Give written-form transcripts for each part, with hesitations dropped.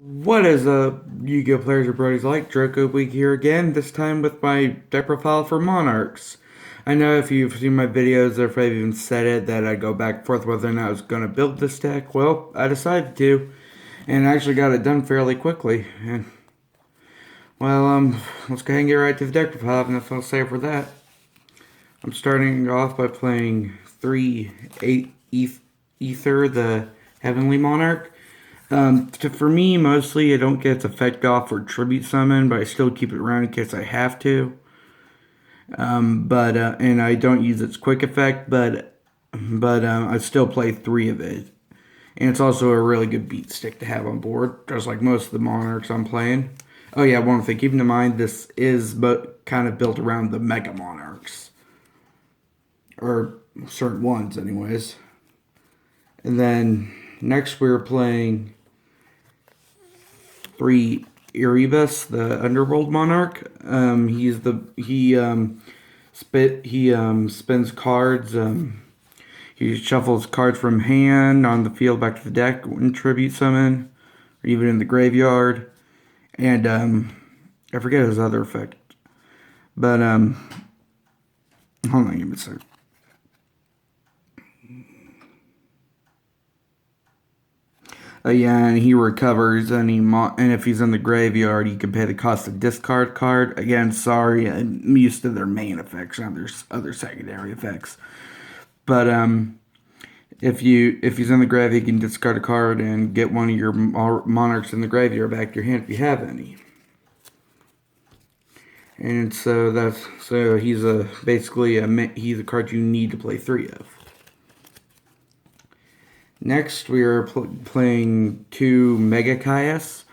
What is up, Yu-Gi-Oh players or Brodies like? Draco Week here again, this time with my deck profile for Monarchs. I know if you've seen my videos or if I've even said it that I go back and forth whether or not I was going to build this deck. Well, I decided to, and I actually got it done fairly quickly. And let's go ahead and get right to the deck profile, and that's all I'll say for that. I'm starting off by playing 3/8 Ether, the Heavenly Monarch. For me, mostly, I don't get its effect off for Tribute Summon, but I still keep it around in case I have to. And I don't use its quick effect, but I still play 3 of it. And it's also a really good beat stick to have on board, just like most of the Monarchs I'm playing. Oh yeah, one thing, keep in mind, this is kind of built around the Mega Monarchs. Or certain ones, anyways. And then, next we're playing 3 Erebus, the Underworld Monarch. He spins cards. He shuffles cards from hand on the field back to the deck when tribute summon, or even in the graveyard. And I forget his other effect, but hold on, give me a second. Yeah, and he recovers, and if he's in the graveyard, you can pay the cost of discard card. Again, sorry, I'm used to their main effects, not their other secondary effects. But if he's in the graveyard, you can discard a card and get one of your monarchs in the graveyard back to your hand if you have any. And so he's he's a card you need to play 3 of. Next, we are playing 2 Mega Kaias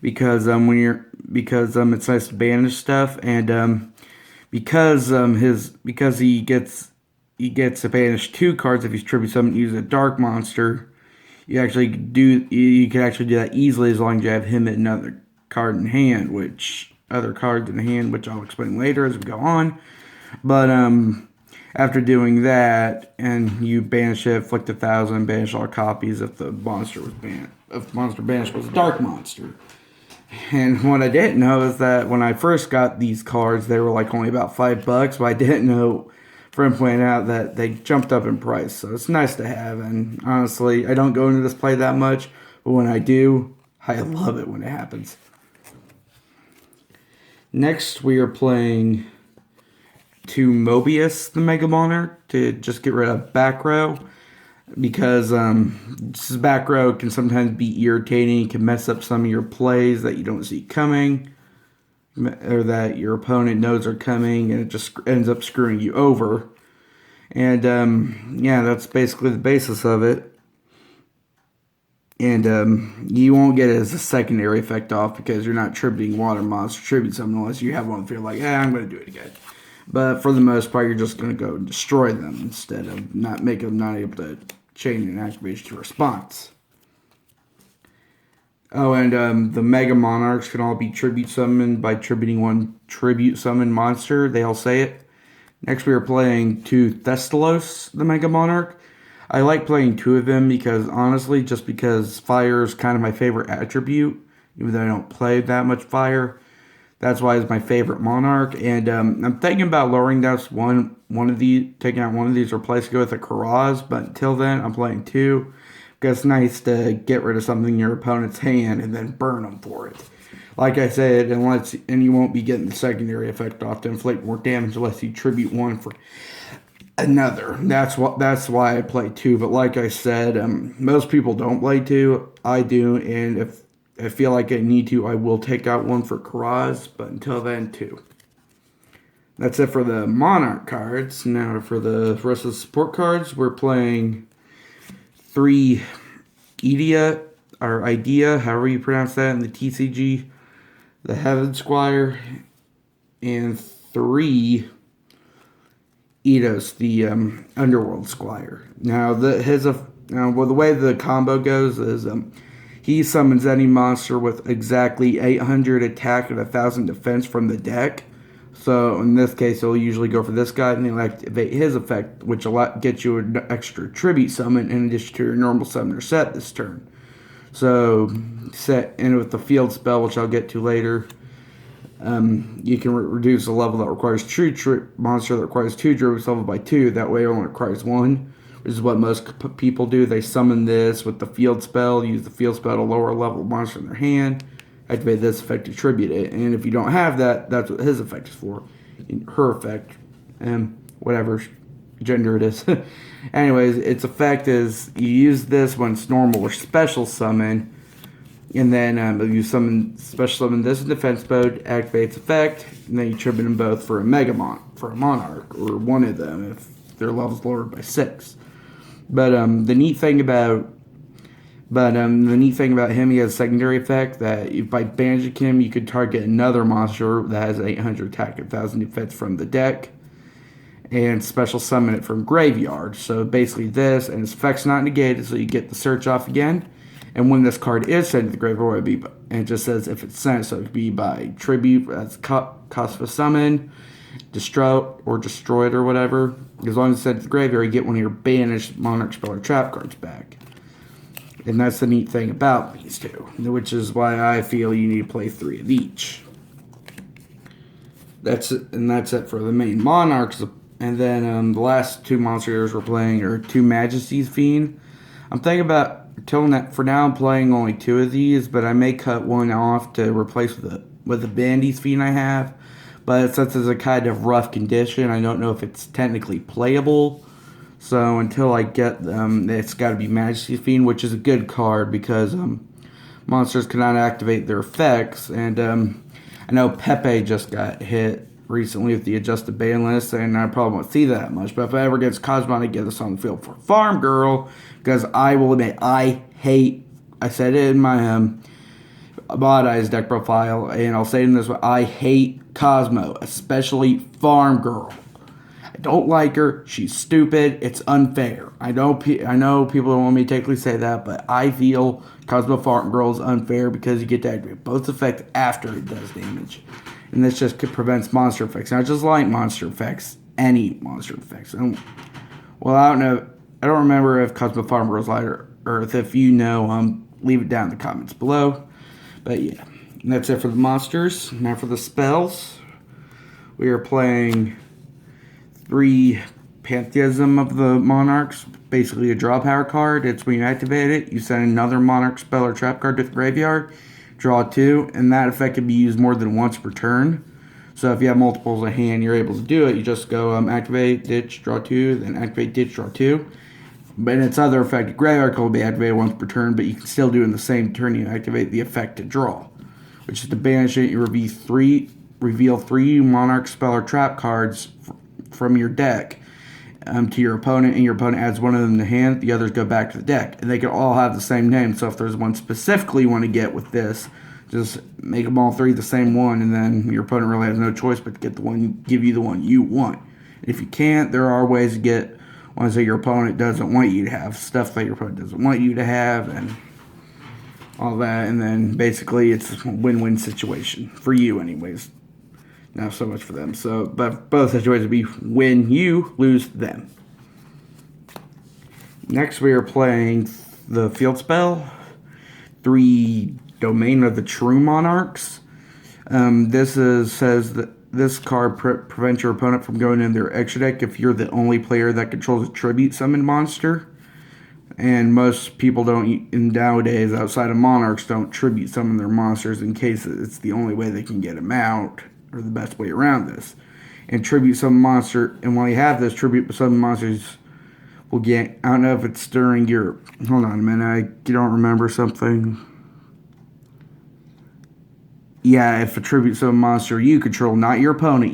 because it's nice to banish stuff, and because he gets to banish 2 cards if he's tribute summon use a dark monster. You can actually do that easily as long as you have him and another card in hand, which other cards in hand, which I'll explain later as we go on. But after doing that, and you banish it, afflict 1,000, banish all copies if the monster was banned. If the monster banished was a dark monster. And what I didn't know is that when I first got these cards, they were like only about $5, but I didn't know, friend pointed out, that they jumped up in price. So it's nice to have, and honestly, I don't go into this play that much, but when I do, I love it when it happens. Next, we are playing 2 Mobius, the Mega Monarch, to just get rid of back row, because this back row can sometimes be irritating. It can mess up some of your plays that you don't see coming, or that your opponent knows are coming, and it just ends up screwing you over. And yeah, that's basically the basis of it. And you won't get it as a secondary effect off because you're not tributing water monster tribute something unless you have one feel like, I'm going to do it again. But for the most part, you're just going to go and destroy them instead of not able to chain an activation to response. Oh, and the Mega Monarchs can all be tribute summoned by tributing 1 tribute summon monster. They all say it. Next, we are playing 2 Thestalos, the Mega Monarch. I like playing 2 of them because, honestly, just because fire is kind of my favorite attribute, even though I don't play that much fire. That's why it's my favorite Monarch, and I'm thinking about lowering taking out one of these, replacing it with a Karaz, but until then, I'm playing 2, because it's nice to get rid of something in your opponent's hand and then burn them for it. Like I said, and you won't be getting the secondary effect off to inflict more damage unless you tribute 1 for another. That's why I play 2, but like I said, most people don't play 2. I do, and if I feel like I need to, I will take out 1 for Karaz, but until then, 2. That's it for the Monarch cards. Now for the rest of the support cards, we're playing 3 Idea, however you pronounce that in the TCG, the Heaven Squire, and 3 Eidos, the Underworld Squire. Now the way the combo goes is he summons any monster with exactly 800 attack and 1,000 defense from the deck. So in this case, he'll usually go for this guy, and he'll activate his effect, which will get you an extra tribute summon in addition to your normal summoner set this turn. So set in with the field spell, which I'll get to later. You can reduce a level that requires monster that requires 2 tributes level by 2. That way it only requires 1, which is what most people do. They summon this with the field spell, use the field spell to lower a level monster in their hand, activate this effect to tribute it. And if you don't have that, that's what his effect is for. Her effect, whatever gender it is. Anyways, its effect is you use this when it's normal or special summon. And then you special summon this in defense mode, activates effect, and then you tribute them both for a Monarch, or one of them if their level's lowered by 6. But the neat thing about him, he has a secondary effect that if by banishing him, you could target another monster that has 800 attack and 1,000 defense from the deck, and special summon it from graveyard. So basically this, and its effect's not negated, so you get the search off again. And when this card is sent to the graveyard, and it just says if it's sent, so it could be by tribute, that's cost of a summon, destroyed or whatever. As long as it's sent to the graveyard, you get one of your banished Monarch spell or trap cards back. And that's the neat thing about these two, which is why I feel you need to play 3 of each. That's it for the main Monarchs. And then the last 2 monsters we're playing are 2 Majesty's Fiend. I'm thinking about telling that for now I'm playing only 2 of these, but I may cut one off to replace with the Bandy's Fiend I have. But since it's a kind of rough condition, I don't know if it's technically playable. So until I get them, it's got to be Majesty's Fiend, which is a good card because monsters cannot activate their effects. And I know Pepe just got hit recently with the adjusted ban list, and I probably won't see that much. But if I ever get Cosmo to get this on the field for Farm Girl, because I will admit, I said it in my Mod Eyes deck profile, and I'll say it in this way, I hate Cosmo, especially Farm Girl. I don't like her. She's stupid. It's unfair. I know people don't want me to technically say that, but I feel Cosmo Farm Girl is unfair because you get to activate both effects after it does damage. And this just prevents monster effects. Not just light monster effects, any monster effects. Well, I don't know. I don't remember if Cosmo Farm Girl's Light or Earth. If you know, leave it down in the comments below. But yeah, and that's it for the monsters. Now for the spells. We are playing 3 Pantheism of the Monarchs. Basically a draw power card. It's when you activate it, you send another Monarch spell or trap card to the graveyard. Draw 2, and that effect can be used more than once per turn. So if you have multiples of hand, you're able to do it. You just go activate, ditch, draw 2, then activate, ditch, draw 2. But its other effect, graveyard will be activated once per turn, but you can still do it in the same turn you activate the effect to draw. Which is to banish it, you reveal 3 Monarch spell or trap cards from your deck to your opponent, and your opponent adds one of them to hand, the others go back to the deck. And they can all have the same name, so if there's one specifically you want to get with this, just make them all 3 the same one, and then your opponent really has no choice but to give you the one you want. If you can't, there are ways to get ones that your opponent doesn't want you to have, stuff that your opponent doesn't want you to have, and all that, and then basically it's a win-win situation, for you anyways. Not so much for them. So, but both situations would be win you, lose them. Next, we are playing the field spell, 3 Domain of the True Monarchs. Says that this card prevents your opponent from going in their extra deck if you're the only player that controls a tribute summon monster. And most people don't, nowadays, outside of Monarchs, don't tribute summon their monsters in case it's the only way they can get them out, or the best way around this. And tribute summon monster, and while you have this, tribute summon monsters will get, I don't know if it's during your, hold on a minute, I don't remember something. Yeah, if a tribute summon monster you control, not your opponent,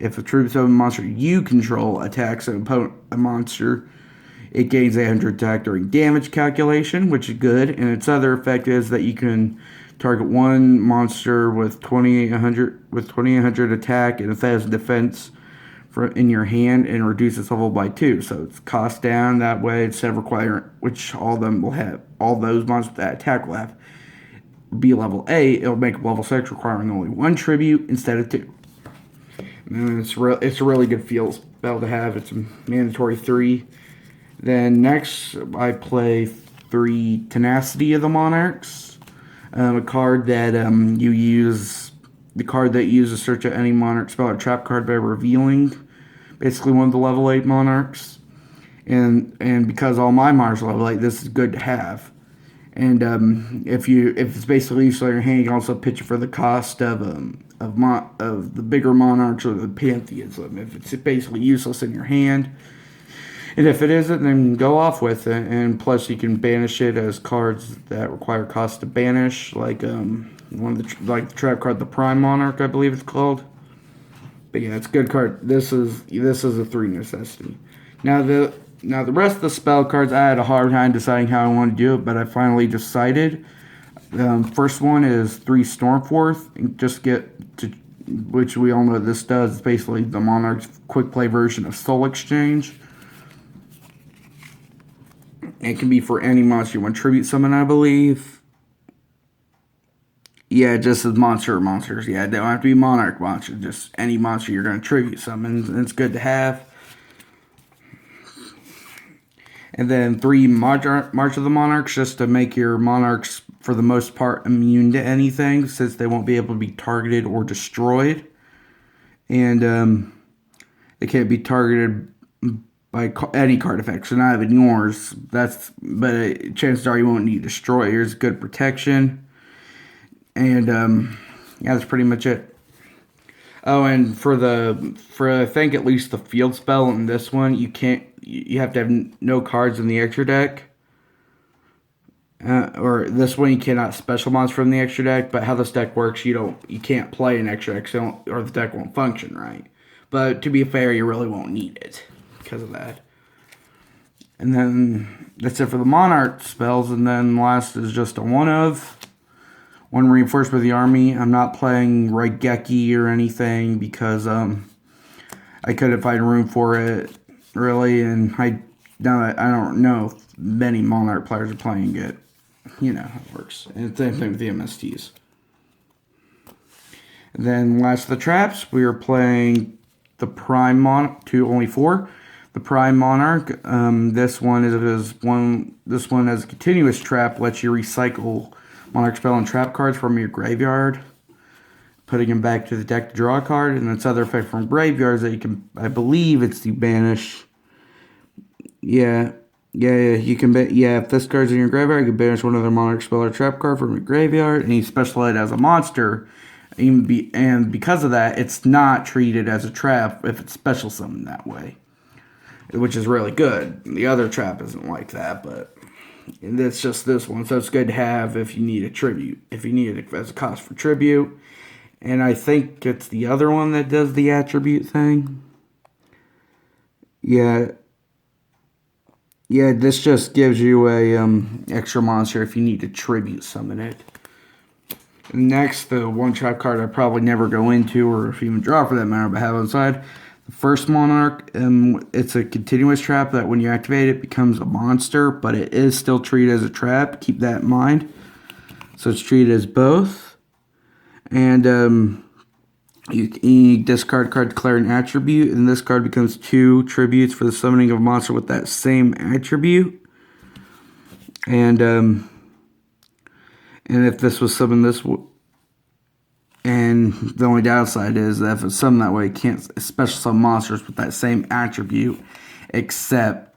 if a tribute summon monster you control attacks a monster, it gains 800 attack during damage calculation, which is good. And its other effect is that you can target one monster with 2800 attack and 1,000 defense in your hand and reduce its level by 2. So it's cost down that way. Instead of requiring, which all of them will have, all those monsters that attack will have, be level 8. It'll make level 6 requiring only 1 tribute instead of 2. And it's a really good field spell to have. It's a mandatory 3. Then next, I play 3 Tenacity of the Monarchs. A card that you use, the card that you use to search at any Monarch spell or trap card by revealing basically one of the level 8 Monarchs. And because all my Monarchs are level 8, this is good to have. And if it's basically useful in your hand, you can also pitch it for the cost of the bigger Monarchs or the Pantheism. If it's basically useless in your hand, and if it isn't, then go off with it. And plus, you can banish it as cards that require cost to banish, like one of the trap card, the Prime Monarch, I believe it's called. But yeah, it's a good card. This is a 3 necessity. Now the rest of the spell cards, I had a hard time deciding how I want to do it, but I finally decided. First one is 3 Stormforth, and just get to, which we all know what this does. It's basically the Monarch's quick play version of Soul Exchange. It can be for any monster you want to tribute summon, I believe. Yeah, just as monsters. Yeah, they don't have to be Monarch monsters. Just any monster you're going to tribute summon. And it's good to have. And then 3 March of the Monarchs, just to make your Monarchs, for the most part, immune to anything, since they won't be able to be targeted or destroyed. And they can't be targeted by any card effects, so not even yours. But chances are you won't need destroyers. Good protection. And yeah, that's pretty much it. Oh, and for I think at least the field spell in this one, you have to have no cards in the extra deck. Or this one you cannot special monster from the extra deck, but how this deck works, you can't play an extra deck, or the deck won't function right. But to be fair, you really won't need it because of that. And then that's it for the Monarch spells, and then last is just a one reinforced with the army. I'm not playing Raigeki or anything because I couldn't find room for it really, and I don't know if many Monarch players are playing it. You know how it works. And same thing with the MSTs. And then last of the traps, we are playing the Prime Monarch, only 4. The Prime Monarch. This one as a continuous trap lets you recycle Monarch spell and trap cards from your graveyard, putting them back to the deck to draw a card, and its other effect from graveyards that you can, I believe it's to banish. Yeah, you can if this card's in your graveyard, you can banish one other Monarch spell or trap card from your graveyard, and you special it as a monster. And because of that, it's not treated as a trap if it's special summoned that way, which is really good. The other trap isn't like that, but it's just this one, so it's good to have if you need a tribute. If you need it as a cost for tribute. And I think it's the other one that does the attribute thing. Yeah, this just gives you a extra monster if you need to tribute summon it. Next, the one trap card I probably never go into, or if you even draw for that matter, but have on the side. The first Monarch, it's a continuous trap that when you activate it becomes a monster, but it is still treated as a trap. Keep that in mind. So it's treated as both. And you discard card, declare an attribute, and this card becomes 2 tributes for the summoning of a monster with that same attribute. And if this was summoned and the only downside is that if it's summoned that way, you can't special summon monsters with that same attribute, except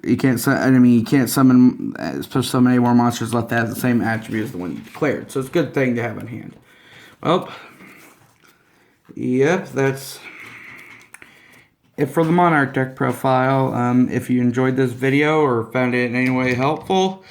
you can't summon special summon any more monsters left that have the same attribute as the one you declared. So it's a good thing to have in hand. Well, yep, that's it for the Monarch deck profile. If you enjoyed this video or found it in any way helpful,